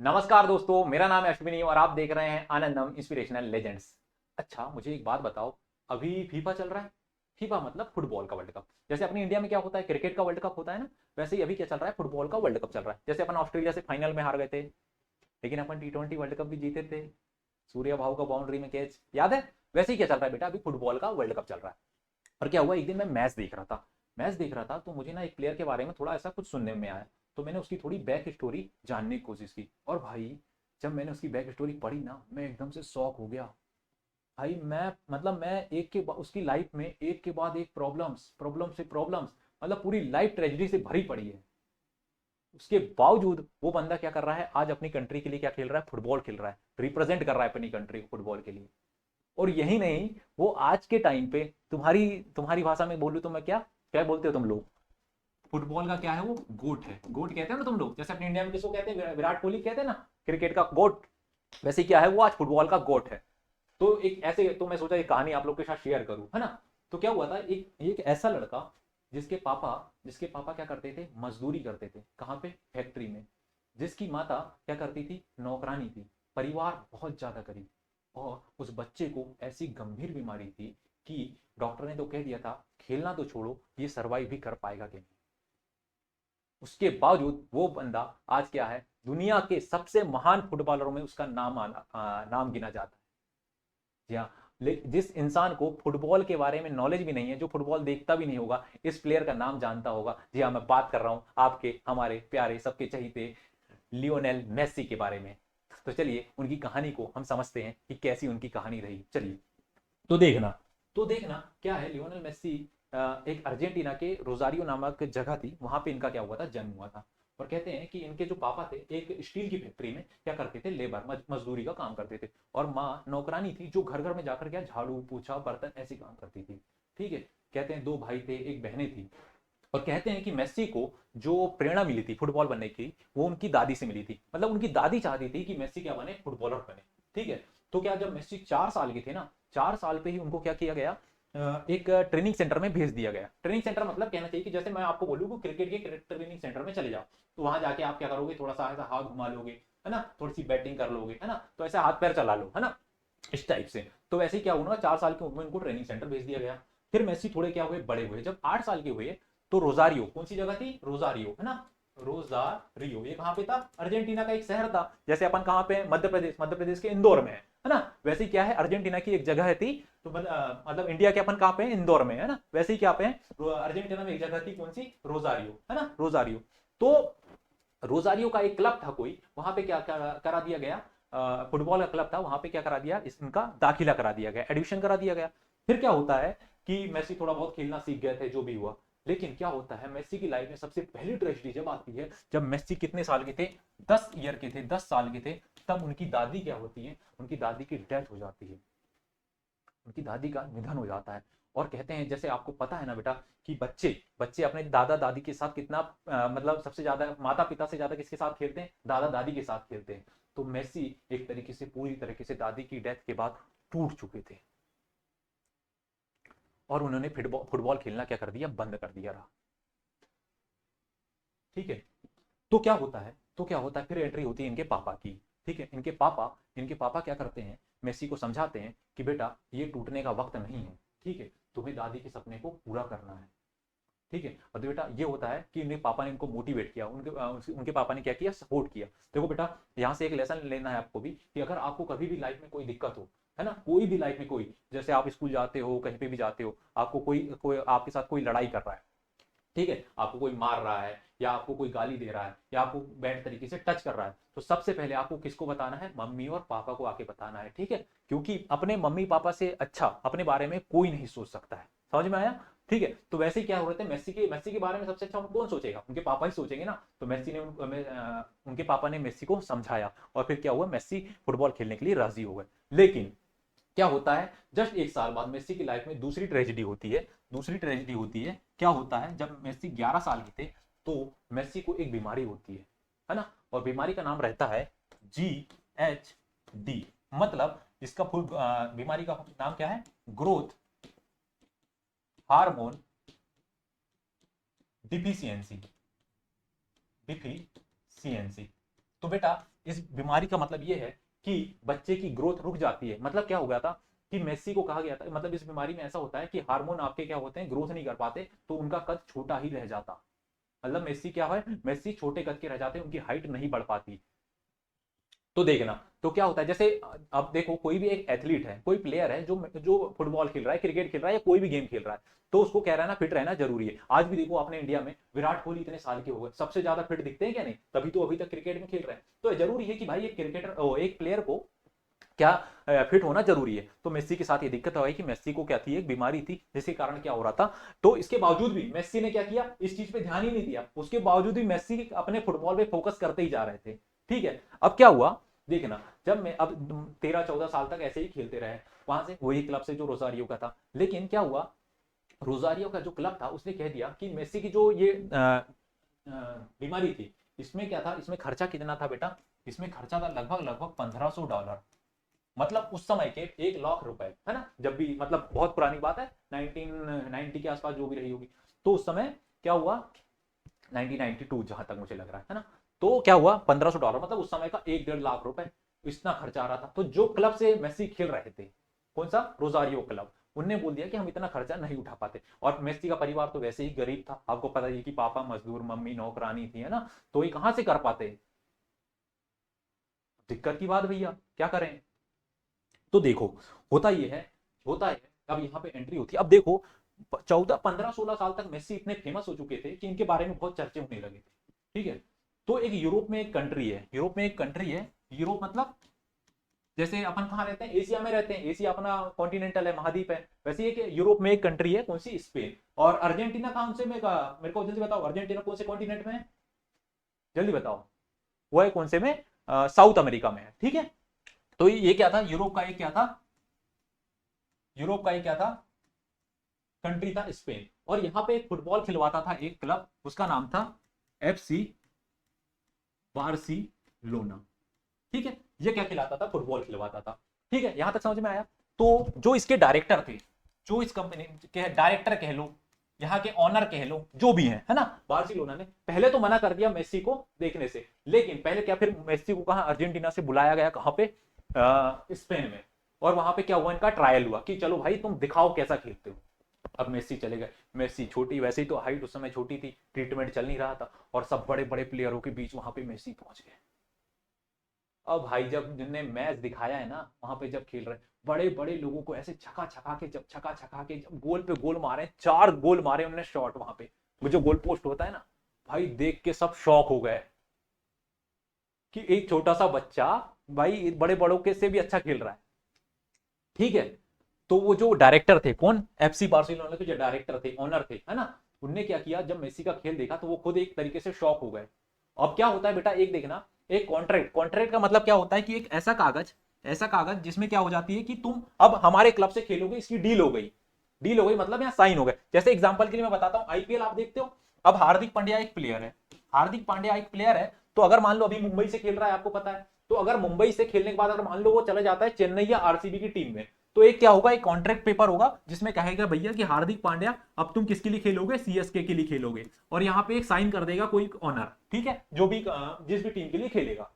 नमस्कार दोस्तों, मेरा नाम है अश्विनी और आप देख रहे हैं आनंदम इंस्पिरेशनल लेजेंड्स। अच्छा, मुझे एक बात बताओ। अभी फीफा चल रहा है। फीफा मतलब फुटबॉल का वर्ल्ड कप। जैसे अपनी इंडिया में क्या होता है, क्रिकेट का वर्ल्ड कप होता है ना। वैसे ही अभी क्या चल रहा है, फुटबॉल का वर्ल्ड कप चल रहा है। जैसे अपन ऑस्ट्रेलिया से फाइनल में हार गए थे, लेकिन अपन टी20 वर्ल्ड कप भी जीते थे। सूर्या भाऊ का बाउंड्री में कैच याद है। वैसे ही क्या चल रहा है बेटा, अभी फुटबॉल का वर्ल्ड कप चल रहा है। और क्या हुआ, एक दिन मैं मैच देख रहा था तो मुझे ना एक प्लेयर के बारे में थोड़ा ऐसा कुछ सुनने में आया। तो मैंने उसकी थोड़ी बैक स्टोरी जानने की कोशिश की, और भाई जब मैंने उसकी बैक स्टोरी पढ़ी ना, मैं एकदम से शॉक हो गया। भाई मैं उसकी लाइफ में एक के बाद एक प्रॉब्लम्स प्रॉब्लम से प्रॉब्लम्स, मतलब पूरी लाइफ ट्रेजिडी से भरी पड़ी है। उसके बावजूद वो बंदा क्या कर रहा है, आज अपनी कंट्री के लिए क्या खेल रहा है, फुटबॉल खेल रहा है, रिप्रेजेंट कर रहा है अपनी कंट्री को फुटबॉल के लिए। और यही नहीं, वो आज के टाइम पे तुम्हारी तुम्हारी भाषा में बोलूं तो मैं क्या क्या बोलते हो तुम लोग, फुटबॉल का क्या है, वो गोट है। गोट कहते हैं ना तुम लोग, जैसे अपने इंडिया में किसको कहते हैं, विराट कोहली कहते हैं ना, क्रिकेट का गोट। वैसे क्या है, वो आज फुटबॉल का गोट है। तो एक ऐसे, तो मैं सोचा एक कहानी आप लोग के साथ शेयर करूं, है ना। तो क्या हुआ था, एक ऐसा लड़का जिसके पापा क्या करते थे, मजदूरी करते थे, कहाँ पे, फैक्ट्री में। जिसकी माता क्या करती थी, नौकरानी थी। परिवार बहुत ज्यादा गरीब। और उस बच्चे को ऐसी गंभीर बीमारी थी कि डॉक्टर ने तो कह दिया था, खेलना तो छोड़ो, ये सरवाइव भी कर पाएगा कि नहीं। उसके बावजूद वो बंदा आज क्या है, दुनिया के सबसे महान फुटबॉलरों में उसका नाम गिना जाता है। जी हाँ। जिस इंसान को फुटबॉल के बारे में नॉलेज भी नहीं है, जो फुटबॉल देखता भी नहीं होगा, इस प्लेयर का नाम जानता होगा। जी हाँ, मैं बात कर रहा हूं आपके हमारे प्यारे सबके चहीते लियोनेल मेसी के बारे में। तो चलिए उनकी कहानी को हम समझते हैं कि कैसी उनकी कहानी रही। चलिए, तो देखना तो देखना क्या है, लियोनेल मेसी एक अर्जेंटीना के रोजारियो नामक जगह थी, वहां पे इनका क्या हुआ था, जन्म हुआ था। और कहते हैं कि इनके जो पापा थे, एक स्टील की फैक्ट्री में क्या करते थे, लेबर मजदूरी का काम करते थे। और माँ नौकरानी थी, जो घर घर में जाकर क्या झाड़ू पोछा बर्तन ऐसे काम करती थी। ठीक है। कहते हैं दो भाई थे, एक बहनें थी। और कहते हैं कि मेस्सी को जो प्रेरणा मिली थी फुटबॉल बनने की, वो उनकी दादी से मिली थी। मतलब उनकी दादी चाहती थी कि मेस्सी क्या बने, फुटबॉलर बने। ठीक है। तो क्या, जब मेस्सी 4 साल के थे ना, 4 साल पे ही उनको क्या किया गया, एक ट्रेनिंग सेंटर में भेज दिया गया। ट्रेनिंग सेंटर मतलब कहना चाहिए कि जैसे मैं आपको बोलूँ कि क्रिकेट के ट्रेनिंग सेंटर में चले जाओ, तो वहां जाके आप क्या करोगे, थोड़ा सा ऐसा हाथ घुमा लोगे, है ना, थोड़ी सी बैटिंग कर लोगे, है ना, तो ऐसा हाथ पैर चला लो, है ना, इस टाइप से। तो वैसे ही क्या हुआ ना, 4 साल की उम्र में उनको ट्रेनिंग सेंटर भेज दिया गया। फिर मेसी थोड़े क्या हुए, बड़े हुए, जब 8 साल के हुए, तो रोजारियो, कौन सी जगह थी, रोजारियो, है ना, रोजारियो, ये कहां पे था, अर्जेंटीना का एक शहर था। जैसे अपन कहां पे, मध्य प्रदेश के इंदौर में है ना। वैसे ही क्या है, अर्जेंटीना की एक जगह थी। तो मतलब इंडिया के अपन कहां पे हैं, इंदौर में, है ना। वैसे ही क्या पे हैं, अर्जेंटीना में एक जगह थी, कौन सी, रोजारियो, है ना, रोजारियो। तो रोजारियो का एक क्लब था कोई, वहां पे क्या करा दिया गया, फुटबॉल का क्लब था, वहां पे क्या करा दिया, इनका दाखिला करा दिया गया, एडमिशन करा दिया गया। फिर क्या होता है कि मेसी थोड़ा बहुत खेलना सीख गए थे, जो भी हुआ। लेकिन क्या होता है, मेसी की लाइफ में सबसे पहली ट्रेजेडी जब आती है, जब मेसी कितने साल के थे, 10 ईयर के थे, 10 साल के थे। तब उनकी दादी क्या होती है, उनकी दादी की डेथ हो जाती है, उनकी दादी का निधन हो जाता है। और कहते हैं, जैसे आपको पता है ना बेटा, कि बच्चे बच्चे अपने दादा दादी के साथ कितना मतलब सबसे ज्यादा माता पिता से ज्यादा किसके साथ खेलते हैं, दादा दादी के साथ खेलते हैं। तो मेसी एक तरीके से पूरी तरीके से दादी की डेथ के बाद टूट चुके थे। और उन्होंने फुटबॉल फुटबॉल खेलना क्या कर दिया, बंद कर दिया रहा। ठीक है। तो क्या होता है फिर एंट्री होती है इनके पापा की। ठीक है। इनके पापा क्या करते हैं, मेसी को समझाते हैं कि बेटा, ये टूटने का वक्त नहीं है। ठीक है। तुम्हें दादी के सपने को पूरा करना है। ठीक है। और बेटा ये होता है कि उनके पापा ने इनको मोटिवेट किया, उनके पापा ने क्या किया, सपोर्ट किया। देखो बेटा, यहाँ से एक लेसन लेना है आपको भी, कि अगर आपको कभी भी लाइफ में कोई दिक्कत हो, है ना, कोई भी लाइफ में कोई, जैसे आप स्कूल जाते हो, कहीं पे भी जाते हो, आपको कोई कोई आपके साथ कोई लड़ाई कर रहा है, ठीक है, आपको कोई मार रहा है, या आपको कोई गाली दे रहा है, या आपको बैड तरीके से टच कर रहा है, तो सबसे पहले आपको किसको बताना है, मम्मी और पापा को आके बताना है। ठीक है। क्योंकि अपने मम्मी पापा से अच्छा अपने बारे में कोई नहीं सोच सकता है। समझ में आया। ठीक है। तो वैसे ही क्या हो रहे थे, मेसी के बारे में सबसे अच्छा कौन सोचेगा, उनके पापा ही सोचेंगे ना। तो उनके पापा ने मेसी को समझाया, और फिर क्या हुआ, मेसी फुटबॉल खेलने के लिए राजी हो गए। लेकिन क्या होता है, जस्ट एक साल बाद मेसी की लाइफ में दूसरी ट्रेजेडी होती है। दूसरी ट्रेजेडी होती है, क्या होता है, जब मेसी 11 साल के थे, तो मेसी को एक बीमारी होती है ना। और बीमारी का नाम रहता है GHD। मतलब इसका फुल बीमारी का नाम क्या है, ग्रोथ हार्मोन डिफिशियंसी डिफिशियंसी। तो बेटा इस बीमारी का मतलब ये है कि बच्चे की ग्रोथ रुक जाती है। मतलब क्या हो गया था कि मेसी को कहा गया था, मतलब इस बीमारी में ऐसा होता है कि हार्मोन आपके क्या होते हैं, ग्रोथ नहीं कर पाते, तो उनका कद छोटा ही रह जाता। मतलब मेसी क्या है, मेसी छोटे कद के रह जाते हैं, उनकी हाइट नहीं बढ़ पाती। तो देखना, तो क्या होता है, जैसे अब देखो कोई भी एक एथलीट है, कोई प्लेयर है जो जो फुटबॉल खेल रहा है, क्रिकेट खेल रहा है, या कोई भी गेम खेल रहा है, तो उसको कह रहा है ना फिट रहना जरूरी है। आज भी देखो अपने इंडिया में विराट कोहली इतने साल के हो गए, सबसे ज्यादा फिट दिखते हैं क्या नहीं, तभी तो अभी तक क्रिकेट में खेल रहे हैं। तो जरूरी है कि भाई एक क्रिकेटर, एक प्लेयर को क्या फिट होना जरूरी है। तो मेसी के साथ ये दिक्कत आई कि मेसी को क्या थी, एक बीमारी थी जिसके कारण क्या हो रहा था। तो इसके बावजूद भी मेसी ने क्या किया, इस चीज पे ध्यान ही नहीं दिया, उसके बावजूद भी मेसी अपने फुटबॉल पे फोकस करते ही जा रहे थे। ठीक है, अब क्या हुआ देखना, जब मैं अब 13-14 साल तक ऐसे ही खेलते रहे, वहां से वही क्लब से जो रोजारियो का था, लेकिन क्या हुआ, रोजारियो का जो क्लब था उसने कह दिया कि मेसी की जो ये बीमारी थी, इसमें क्या था, इसमें खर्चा कितना था बेटा, इसमें खर्चा था लगभग लगभग $1500। मतलब उस समय के 1 लाख रुपए, है ना, जब भी मतलब बहुत पुरानी बात है, 1990 के आसपास जो भी रही होगी। तो उस समय क्या हुआ, 1992 जहां तक मुझे लग रहा है ना, तो क्या हुआ, $1500, मतलब उस समय का 1-1.5 लाख रुपए, इतना खर्चा आ रहा था। तो जो क्लब से मेसी खेल रहे थे, कौन सा, रोजारियो क्लब, उनने बोल दिया कि हम इतना खर्चा नहीं उठा पाते। और मेसी का परिवार तो वैसे ही गरीब था, आपको पता ही कि पापा मजदूर, मम्मी नौकरानी थी, है ना, तो ये कहां से कर पाते, दिक्कत की बात भैया, क्या करें। तो देखो, होता ये है, होता है, अब यहाँ पे एंट्री होती है। अब देखो 14-15-16 साल तक मेसी इतने फेमस हो चुके थे कि इनके बारे में बहुत चर्चे होने लगे थे। ठीक है, तो एक यूरोप में एक कंट्री है, यूरोप में एक कंट्री है, यूरोप मतलब जैसे अपन कहाँ रहते हैं, एशिया में रहते हैं, एशिया अपना कॉन्टिनेंटल है, महाद्वीप है, वैसे एक यूरोप में एक कंट्री है, कौन सी, स्पेन। और अर्जेंटीना कौन से में का, मेरे को जल्दी बताओ, अर्जेंटीना कौन से कॉन्टिनेंट में है, जल्दी बताओ, वो है कौन से में, साउथ अमेरिका में है। ठीक है, तो ये क्या था, यूरोप का एक क्या था, यूरोप का एक क्या था, कंट्री था स्पेन। और यहां पे एक फुटबॉल खिलवाता था एक क्लब, उसका नाम था FC बार्सिलोना। ठीक है, ये क्या खिलाता था, फुटबॉल खिलवाता था। ठीक है, यहां तक समझ में आया। तो जो इसके डायरेक्टर थे, जो इस कंपनी के डायरेक्टर कह लो, यहाँ के ऑनर कह लो, जो भी है ना, बार्सिलोना ने पहले तो मना कर दिया मेसी को देखने से। लेकिन पहले क्या, फिर मेसी को कहा, अर्जेंटीना से बुलाया गया, कहां पे, स्पेन में। और वहां पे क्या हुआ, इनका ट्रायल हुआ कि चलो भाई तुम दिखाओ कैसा खेलते हो। अब मेसी चले गए, मेसी छोटी, वैसे ही तो हाइट उस समय छोटी थी, ट्रीटमेंट चल नहीं रहा था, और सब बड़े बड़े प्लेयरों के बीच वहां पे मेसी पहुंच गए। अब भाई जब जिनने मैच दिखाया है ना, वहां पे जब खेल रहे, बड़े बड़े लोगों को ऐसे छका छका के, जब छका छका के जब गोल पे गोल मारे, 4 गोल मारे उन्होंने शॉट वहां पे, वो जो गोल पोस्ट होता है ना, भाई देख के सब शॉक हो गए कि एक छोटा सा बच्चा भाई बड़े बड़ों के से भी अच्छा खेल रहा है। ठीक है, तो वो जो डायरेक्टर थे, कौन, FC बार्सिलोना के जो डायरेक्टर थे, ऑनर थे, है ना, उनने क्या किया, जब मेसी का खेल देखा तो वो खुद एक तरीके से शॉक हो गए। अब क्या होता है बेटा, एक देखना, एक कॉन्ट्रैक्ट, कॉन्ट्रैक्ट का मतलब क्या होता है कि एक ऐसा कागज, ऐसा कागज जिसमें क्या हो जाती है कि तुम अब हमारे क्लब से खेलोगे, इसकी डील हो गई, डील हो गई मतलब यहाँ साइन हो गए। जैसे एग्जांपल के लिए मैं बताता हूँ, आईपीएल आप देखते हो, अब हार्दिक पांड्या एक प्लेयर है, हार्दिक पांड्या एक प्लेयर है, तो अगर मान लो अभी मुंबई से खेल रहा है, आपको पता है, तो अगर मुंबई से खेलने के बाद अगर मान लो वो चला जाता है चेन्नई या RCB की टीम में, तो एक क्या होगा, एक कॉन्ट्रैक्ट पेपर होगा जिसमें कहेगा भैया कि हार्दिक पांड्या अब तुम किसके लिए खेलोगे, CSK के लिए खेलोगे, और यहाँ पे एक साइन कर देगा कोई ऑनर, ठीक है, जो भी जिस भी टीम के लिए खेलेगा।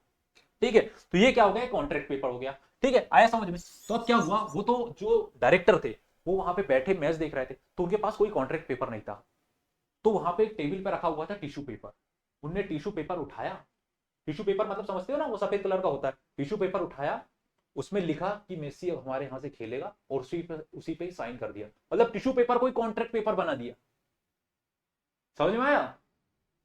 ठीक है, तो ये क्या हो गया, कॉन्ट्रैक्ट पेपर हो गया। ठीक है, आया समझ में। तो अब क्या हुआ, वो तो जो डायरेक्टर थे वो वहां पे बैठे मैच देख रहे थे, तो उनके पास कोई कॉन्ट्रैक्ट पेपर नहीं था। तो वहां पे एक टेबल पे रखा हुआ था टिश्यू पेपर, उनने टिश्यू पेपर उठाया, टिश्यू पेपर मतलब समझते हो ना, वो सफेद कलर का होता है, टिश्यू पेपर उठाया, उसमें लिखा कि मेसी अब हमारे यहां से खेलेगा, और उसी पे ही साइन कर दिया। मतलब टिश्यू पेपर कोई कॉन्ट्रैक्ट पेपर बना दिया। समझ में आया,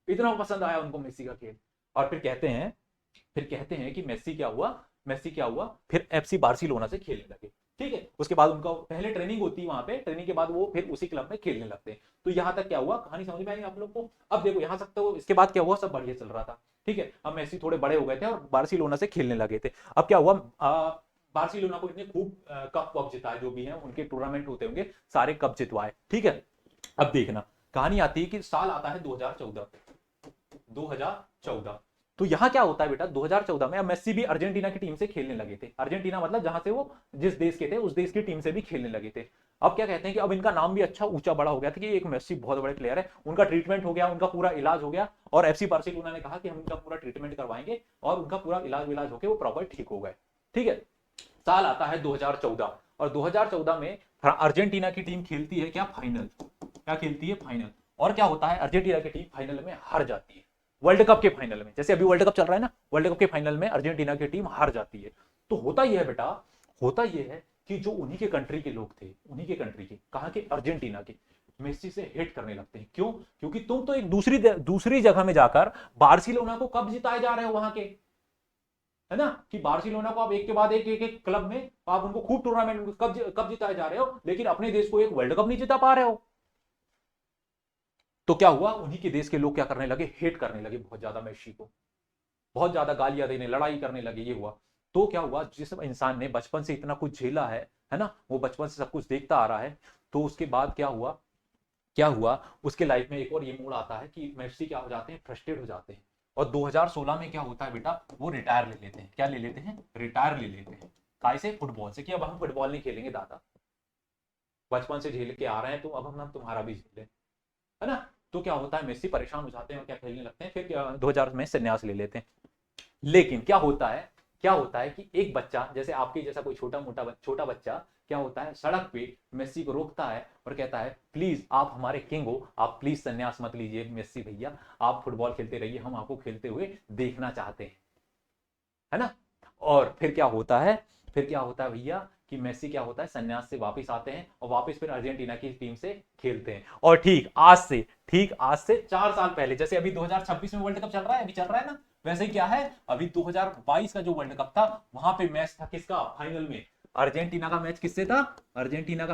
इतना पसंद आया उनको मेसी का खेल। और फिर कहते हैं कि मेसी क्या हुआ, मेसी क्या हुआ, फिर FC बार्सिलोना से खेलने लगे। ठीक है, उसके बाद उनका पहले ट्रेनिंग होती है वहां पे, ट्रेनिंग के बाद वो फिर उसी क्लब में खेलने लगते हैं। तो यहां तक क्या हुआ, कहानी समझ में आई आप लोग को। अब देखो यहां तक तो, इसके बाद क्या हुआ, सब बढ़िया चल रहा था। ठीक है, अब मेसी थोड़े बड़े हो गए थे और बार्सिलोना से खेलने लगे थे। अब क्या हुआ, बार्सिलोना को इतने खूब कप वप जिताए, जो भी है उनके टूर्नामेंट होते होंगे, सारे कप जितवाए। ठीक है, अब देखना, कहानी आती है कि साल आता है 2014, 2014, तो यहां क्या होता है बेटा, 2014 में अब मेस्सी भी अर्जेंटीना की टीम से खेलने लगे थे। अर्जेंटीना मतलब जहां से वो जिस देश के थे उस देश की टीम से भी खेलने लगे थे। अब क्या कहते हैं कि अब इनका नाम भी अच्छा ऊंचा बड़ा हो गया था कि एक मेस्सी बहुत बड़े प्लेयर है, उनका ट्रीटमेंट हो गया, उनका पूरा इलाज हो गया, और एफसी बार्सिलोना ने कहा कि हम इनका पूरा ट्रीटमेंट करवाएंगे, और उनका पूरा इलाज होकर वो प्रॉपर ठीक हो गए। ठीक है, साल आता है 2014, और 2014 में अर्जेंटीना की टीम खेलती है क्या, फाइनल। क्या खेलती है, फाइनल। और क्या होता है, अर्जेंटीना की टीम फाइनल में हार जाती है, वर्ल्ड कप के फाइनल में। जैसे अभी वर्ल्ड कप चल रहा है ना, वर्ल्ड कप के फाइनल में अर्जेंटीना की टीम हार जाती है। तो होता यह है बेटा, होता यह है कि जो उन्हीं के कंट्री के लोग थे, उन्हीं के कंट्री के, कहां के, अर्जेंटीना के, मेस्सी से हेट करने लगते हैं। क्यों? क्योंकि तुम तो एक दूसरी जगह में जाकर बार्सिलोना को कब जिताए जा रहे हो वहां के, है ना, कि बार्सिलोना को आप एक के बाद एक क्लब में आप उनको खूब टूर्नामेंट कब जिताए जा रहे हो, लेकिन अपने देश को एक वर्ल्ड कप नहीं जिता पा रहे हो। तो क्या हुआ, उन्हीं के देश के लोग क्या करने लगे, हेट करने लगे बहुत ज्यादा मेस्सी को, बहुत ज्यादा गालियां देने, लड़ाई करने लगे। ये हुआ। तो क्या हुआ, जिस इंसान ने बचपन से इतना कुछ झेला है ना, वो बचपन से सब कुछ देखता आ रहा है, तो उसके बाद क्या हुआ, उसके लाइफ में एक और ये मोड़ आता है कि मेस्सी क्या हो जाते हैं, फ्रस्ट्रेट हो जाते हैं। और 2016 में क्या होता है बेटा, वो रिटायर ले लेते हैं। क्या ले लेते हैं, रिटायर ले लेते हैं। कैसे, फुटबॉल से, कि अब हम फुटबॉल नहीं खेलेंगे दादा, बचपन से झेल के आ रहे हैं, तो अब हम तुम्हारा भी झेलें, है ना। तो क्या होता है, मेस्सी परेशान हो जाते हैं और क्या खेलने लगते हैं, फिर 2000 में संन्यास ले लेते हैं। लेकिन क्या होता है कि एक बच्चा, जैसे आपके जैसा कोई छोटा बच्चा क्या होता है, सड़क पे मेस्सी को रोकता है और कहता है प्लीज आप हमारे किंग हो, आप प्लीज संन्यास मत लीजिए मेस्सी भैया, आप फुटबॉल खेलते रहिए, हम आपको खेलते हुए देखना चाहते हैं, है ना। और फिर क्या होता है, भैया, कि मेस्सी क्या होता है, संन्यास से वापस आते हैं और वापस फिर अर्जेंटीना की टीम से खेलते हैं। और ठीक आज से 4 साल पहले, जैसे अभी 2026 में वर्ल्ड कप चल रहा है, अभी चल रहा है ना, वैसे क्या है, अभी 2022 का जो वर्ल्ड कप था, वहां पे मैच था किसका, फाइनल में अर्जेंटीना का मैच किससे था, अर्जेंटीना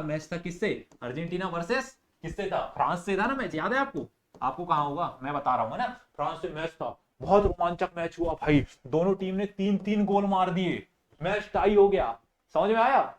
वर्सेस किससे था, फ्रांस से था ना मैच, याद है आपको कहां होगा, मैं बता रहा हूं, है ना, फ्रांस से मैच था। बहुत रोमांचक मैच हुआ भाई, दोनों टीम ने 3-3 गोल मार दिए, मैच टाई हो गया, समझ में आया।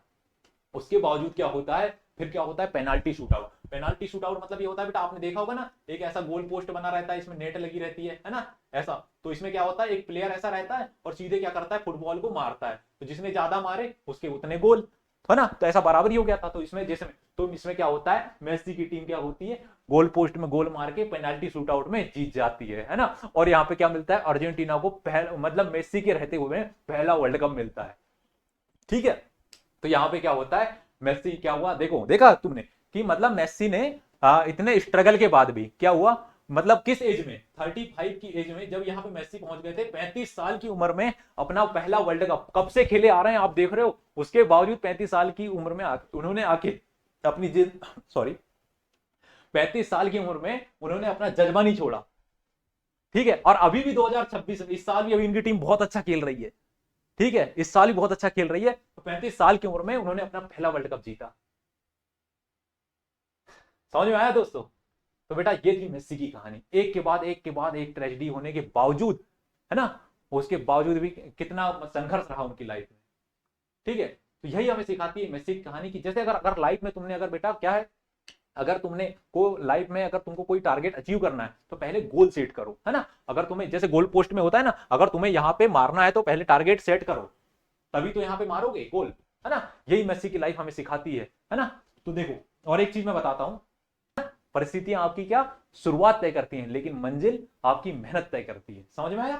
उसके बावजूद क्या होता है, फिर क्या होता है, पेनाल्टी शूटआउट मतलब ये होता है बेटा, आपने देखा होगा ना, एक ऐसा गोल पोस्ट बना रहता है, इसमें नेट लगी रहती है ना, ऐसा। तो इसमें क्या होता है, एक प्लेयर ऐसा रहता है और सीधे क्या करता है, फुटबॉल को मारता है, तो जिसने ज्यादा मारे उसके उतने गोल, है ना। तो ऐसा बराबर ही हो गया था। तो इसमें क्या होता है, मेस्सी की टीम क्या होती है, गोल पोस्ट में गोल मार के पेनाल्टी शूटआउट में जीत जाती है ना। और यहाँ पे क्या मिलता है, अर्जेंटीना को मतलब मेस्सी के रहते हुए पहला वर्ल्ड कप मिलता है। ठीक है, तो यहाँ पे क्या होता है, मेस्सी क्या हुआ, देखा तुमने कि मतलब मेस्सी ने इतने स्ट्रगल के बाद भी क्या हुआ, मतलब किस एज में, 35 की एज में, जब यहाँ पे मेस्सी पहुंच गए थे, 35 साल की उम्र में अपना पहला वर्ल्ड कप, कब से खेले आ रहे हैं आप देख रहे हो, उसके बावजूद 35 साल की उम्र में उन्होंने आके अपनी 35 साल की उम्र में उन्होंने अपना जज्बा नहीं छोड़ा। ठीक है, और अभी भी 2026 इस साल भी अभी इनकी टीम बहुत अच्छा खेल रही है। ठीक है, इस साल भी बहुत अच्छा खेल रही है। तो 35 साल की उम्र में उन्होंने अपना पहला वर्ल्ड कप जीता। समझ में आया दोस्तों। तो बेटा ये थी मेस्सी की कहानी, एक के बाद एक ट्रेजेडी होने के बावजूद, है ना, उसके बावजूद भी कितना संघर्ष रहा उनकी लाइफ में। ठीक है, तो यही हमें सिखाती है मेस्सी की कहानी की, जैसे अगर लाइफ में तुमने, अगर बेटा क्या है, अगर तुमने को लाइफ में अगर तुमको कोई टारगेट अचीव करना है तो पहले गोल सेट करो, है ना। अगर तुम्हें जैसे गोल पोस्ट में होता है ना, अगर तुम्हें यहाँ पे मारना है तो पहले टारगेट सेट करो, तभी तो यहाँ पे मारोगे गोल, है ना। यही मेस्सी की लाइफ हमें सिखाती है ना। तो देखो, और एक चीज मैं बताता हूं, परिस्थितियां आपकी क्या शुरुआत तय करती हैं, लेकिन मंजिल आपकी मेहनत तय करती है। समझ में आया।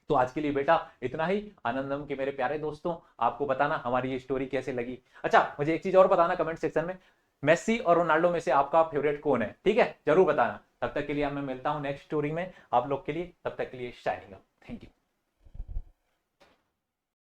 तो आज के लिए बेटा इतना ही। आनंदम के मेरे प्यारे दोस्तों, आपको बताना हमारी ये स्टोरी कैसे लगी। अच्छा, मुझे एक चीज और बताना कमेंट सेक्शन में, मेस्सी और रोनाल्डो में से आपका फेवरेट कौन है, ठीक है, जरूर बताना। तब तक के लिए मैं मिलता हूं नेक्स्ट स्टोरी में आप लोग के लिए, तब तक के लिए शाइनिंग अप, थैंक यू।